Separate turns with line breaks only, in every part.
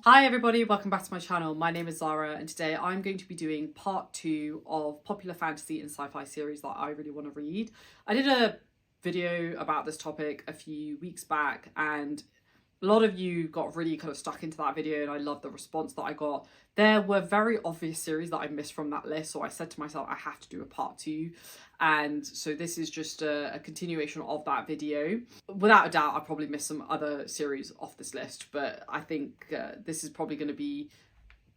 Hi everybody, welcome back to my channel. My name is Zara and today I'm going to be doing part 2 of popular fantasy and sci-fi series that I really want to read. I did a video about this topic a few weeks back and a lot of you got really kind of stuck into that video and I love the response that I got. There were very obvious series that I missed from that list, so I said to myself I have to do a part 2, and so this is just a continuation of that video. Without a doubt, I probably missed some other series off this list, but I think this is probably going to be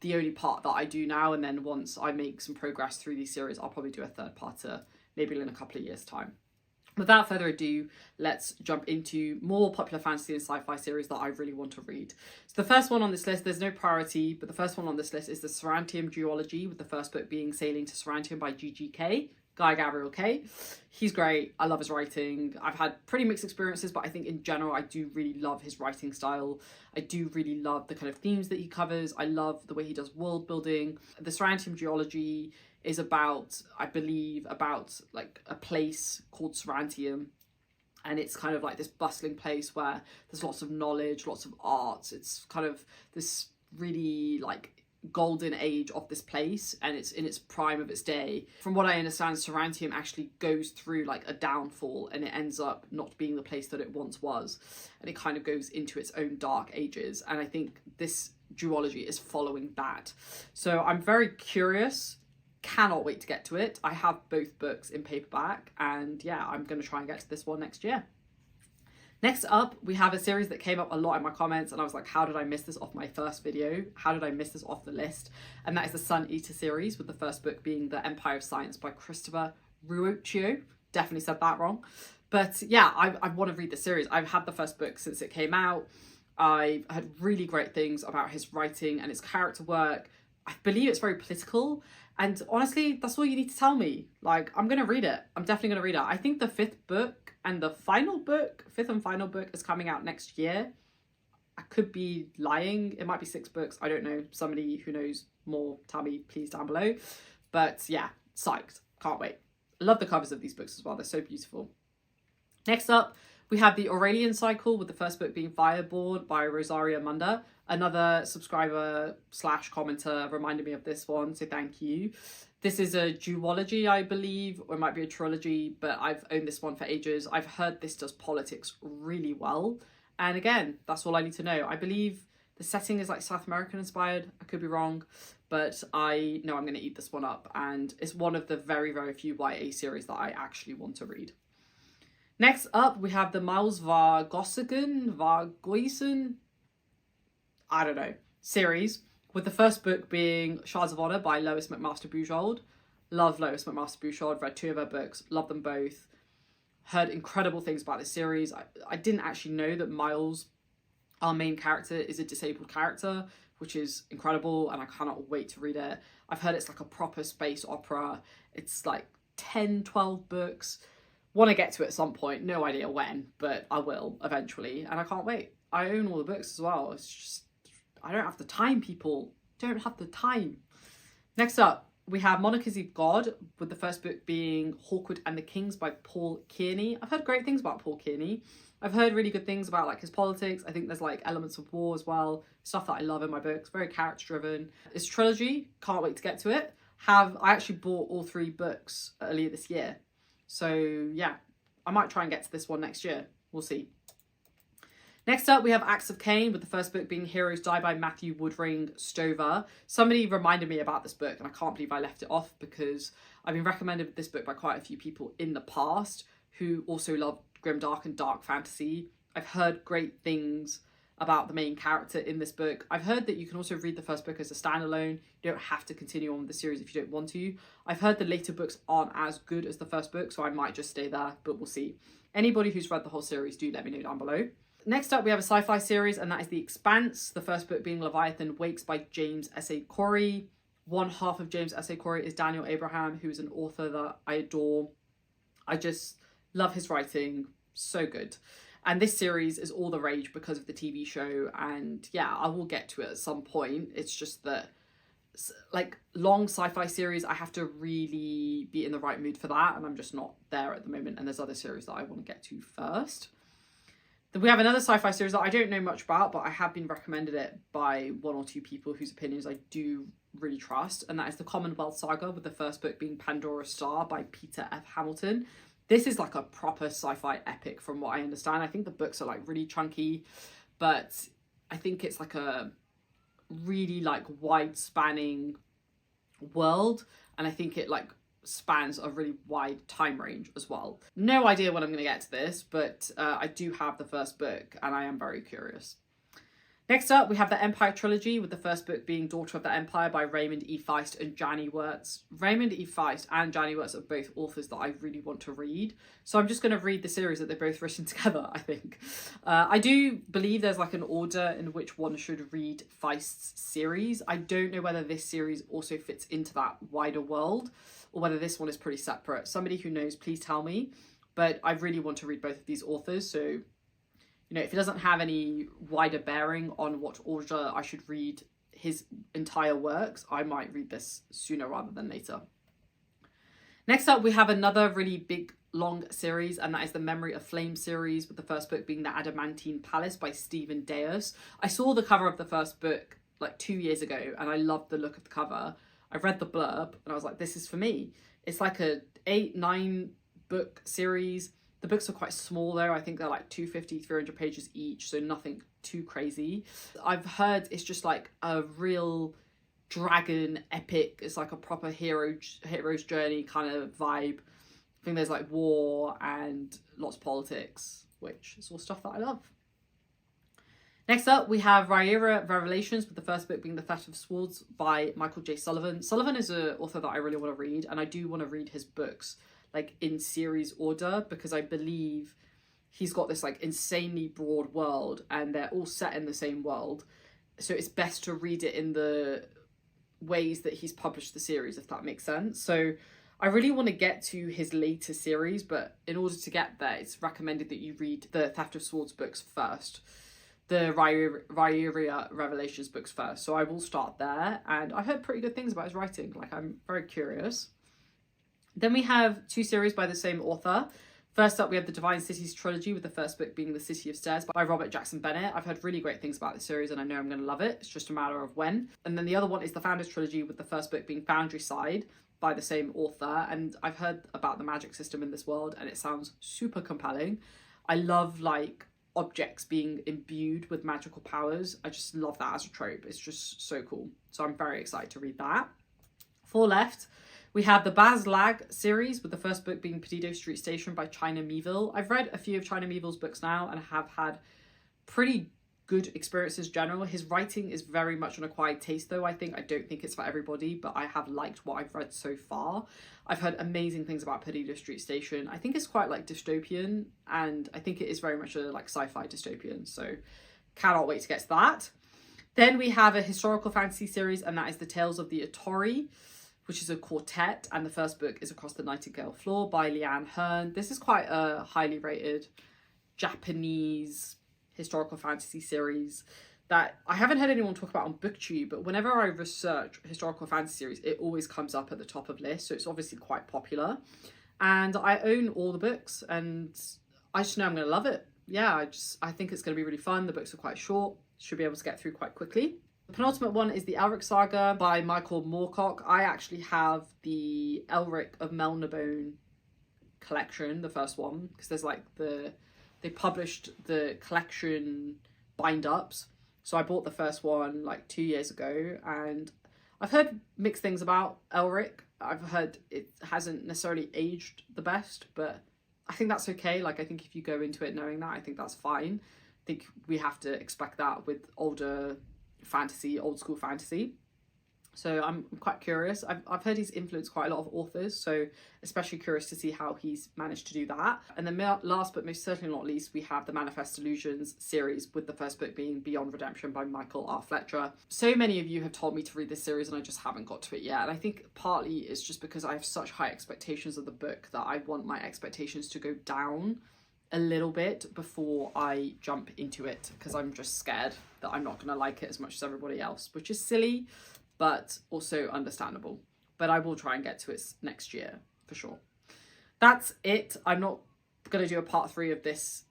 the only part that I do now, and then once I make some progress through these series, I'll probably do a third parter maybe in a couple of years' time. Without further ado, let's jump into more popular fantasy and sci-fi series that I really want to read. So the first one on this list, there's no priority, but the first one on this list is the Sarantium duology, with the first book being Sailing to Sarantium by GGK, Guy Gabriel Kay. He's great. I love his writing. I've had pretty mixed experiences, but I think in general, I do really love his writing style. I do really love the kind of themes that he covers. I love the way he does world building. The Sarantium duology is about, I believe, about like a place called Sarantium, and it's kind of like this bustling place where there's lots of knowledge, lots of art. It's kind of this really like golden age of this place, and it's in its prime of its day. From what I understand, Sarantium actually goes through like a downfall and it ends up not being the place that it once was, and it kind of goes into its own dark ages, and I think this duology is following that. So I'm very curious, cannot wait to get to it. I have both books in paperback, and yeah, I'm going to try and get to this one next year. Next up, we have a series that came up a lot in my comments, and I was like, how did I miss this off my first video? How did I miss this off the list? And that is the Sun Eater series, with the first book being The Empire of Science by Christopher Ruocchio. Definitely said that wrong. But yeah, I want to read the series. I've had the first book since it came out. I've heard really great things about his writing and his character work. I believe it's very political. And honestly, that's all you need to tell me. Like, I'm going to read it. I'm definitely going to read it. I think the fifth book and the final book, fifth and final book, is coming out next year. I could be lying. It might be 6 books. I don't know. Somebody who knows more, tell me please down below. But yeah, psyched. Can't wait. I love the covers of these books as well. They're so beautiful. Next up, we have the Aurelian cycle, with the first book being Fireborn by Rosaria Munda. Another subscriber slash commenter reminded me of this one, so thank you. This is a duology, I believe, or it might be a trilogy, but I've owned this one for ages. I've heard this does politics really well. And again, that's all I need to know. I believe the setting is like South American inspired. I could be wrong, but I know I'm going to eat this one up. And it's one of the very, very few YA series that I actually want to read. Next up, we have the Miles Vargoisen, I don't know, series, with the first book being Shards of Honor by Lois McMaster Bujold. Love Lois McMaster Bujold, read 2 of her books, love them both. Heard incredible things about this series. I didn't actually know that Miles, our main character, is a disabled character, which is incredible, and I cannot wait to read it. I've heard it's like a proper space opera. It's like 10, 12 books. Want to get to it at some point, no idea when, but I will eventually, and I can't wait. I own all the books as well. It's just, I don't have the time, people. Don't have the time. Next up, we have Monarchies of God, with the first book being Hawkwood and the Kings by Paul Kearney. I've heard great things about Paul Kearney. I've heard really good things about like his politics. I think there's like elements of war as well. Stuff that I love in my books. Very character driven. It's a trilogy. Can't wait to get to it. I actually bought all 3 books earlier this year. So yeah, I might try and get to this one next year. We'll see. Next up, we have Acts of Cain, with the first book being Heroes Die by Matthew Woodring Stover. Somebody reminded me about this book, and I can't believe I left it off, because I've been recommended this book by quite a few people in the past who also love grimdark and dark fantasy. I've heard great things about the main character in this book. I've heard that you can also read the first book as a standalone. You don't have to continue on with the series if you don't want to. I've heard the later books aren't as good as the first book, so I might just stay there, but we'll see. Anybody who's read the whole series, do let me know down below. Next up, we have a sci-fi series, and that is The Expanse, the first book being Leviathan Wakes by James S.A. Corey. One half of James S.A. Corey is Daniel Abraham, who is an author that I adore. I just love his writing, so good. And this series is all the rage because of the TV show, and yeah, I will get to it at some point. It's just that, like, long sci-fi series, I have to really be in the right mood for that, and I'm just not there at the moment, and there's other series that I want to get to first. We have another sci-fi series that I don't know much about, but I have been recommended it by one or two people whose opinions I do really trust, and that is the Commonwealth Saga, with the first book being Pandora's Star by Peter F. Hamilton. This is like a proper sci-fi epic from what I understand. I think the books are like really chunky, but I think it's like a really like wide spanning world, and I think it like spans a really wide time range as well. No idea when I'm going to get to this, but I do have the first book and I am very curious. Next up, we have the Empire Trilogy, with the first book being Daughter of the Empire by Raymond E. Feist and Janie Wirtz. Raymond E. Feist and Janie Wirtz are both authors that I really want to read. So I'm just going to read the series that they've both written together, I think. I do believe there's like an order in which one should read Feist's series. I don't know whether this series also fits into that wider world, or whether this one is pretty separate. Somebody who knows, please tell me. But I really want to read both of these authors, so if it doesn't have any wider bearing on what order I should read his entire works, I might read this sooner rather than later. Next up, we have another really big, long series, and that is the Memory of Flame series, with the first book being The Adamantine Palace by Stephen Deus. I saw the cover of the first book like 2 years ago, and I loved the look of the cover. I read the blurb, and I was like, this is for me. It's like a 8-9 book series. The books are quite small though. I think they're like 250, 300 pages each, so nothing too crazy. I've heard it's just like a real dragon epic. It's like a proper hero's journey kind of vibe. I think there's like war and lots of politics, which is all stuff that I love. Next up, we have Rera Revelations, with the first book being The Theft of Swords by Michael J. Sullivan. Sullivan is an author that I really want to read, and I do want to read his books like in series order, because I believe he's got this like insanely broad world and they're all set in the same world. So it's best to read it in the ways that he's published the series, if that makes sense. So I really want to get to his later series, but in order to get there, it's recommended that you read the Theft of Swords books first, the Rera Revelations books first. So I will start there, and I heard pretty good things about his writing. Like, I'm very curious. Then we have two series by the same author. First up, we have the Divine Cities trilogy, with the first book being The City of Stairs by Robert Jackson Bennett. I've heard really great things about this series, and I know I'm going to love it. It's just a matter of when. And then the other one is the Founders trilogy, with the first book being Foundry Side by the same author. And I've heard about the magic system in this world, and it sounds super compelling. I love like objects being imbued with magical powers. I just love that as a trope. It's just so cool. So I'm very excited to read that. Four left. We have the Baz Lag series, with the first book being Perdido Street Station by China Miéville. I've read a few of China Miéville's books now and have had pretty good experiences in general. His writing is very much an acquired taste though, I think. I don't think it's for everybody, but I have liked what I've read so far. I've heard amazing things about Perdido Street Station. I think it's quite like dystopian, and I think it is very much a like sci-fi dystopian, so cannot wait to get to that. Then we have a historical fantasy series, and that is The Tales of the Atori, which is a quartet, and the first book is Across the Nightingale Floor by Leanne Hearn. This is quite a highly rated Japanese historical fantasy series that I haven't heard anyone talk about on BookTube, but whenever I research historical fantasy series, it always comes up at the top of lists, so it's obviously quite popular. And I own all the books, and I just know I'm going to love it. Yeah, I think it's going to be really fun. The books are quite short, should be able to get through quite quickly. The penultimate one is the Elric Saga by Michael Moorcock. I actually have the Elric of Melniboné collection, the first one, because there's like they published the collection bind-ups. So I bought the first one like 2 years ago, and I've heard mixed things about Elric. I've heard it hasn't necessarily aged the best, but I think that's okay. Like, I think if you go into it knowing that, I think that's fine. I think we have to expect that with older fantasy, old school fantasy. So I'm quite curious. I've heard he's influenced quite a lot of authors, so especially curious to see how he's managed to do that. And then last but most certainly not least, we have the Manifest Illusions series, with the first book being Beyond Redemption by Michael R. Fletcher. So many of you have told me to read this series and I just haven't got to it yet. And I think partly it's just because I have such high expectations of the book that I want my expectations to go down a little bit before I jump into it, because I'm just scared that I'm not going to like it as much as everybody else, which is silly, but also understandable. But I will try and get to it next year for sure. That's it. I'm not going to do a part 3 of this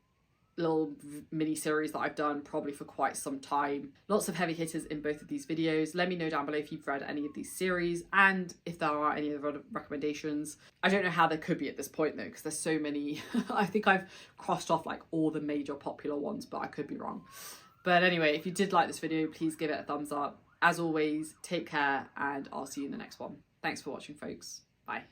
little mini series that I've done probably for quite some time. Lots of heavy hitters in both of these videos. Let me know down below if you've read any of these series and if there are any other recommendations. I don't know how there could be at this point though, because there's so many. I think I've crossed off like all the major popular ones, but I could be wrong. But anyway, if you did like this video, please give it a thumbs up. As always, take care and I'll see you in the next one. Thanks for watching, folks. Bye.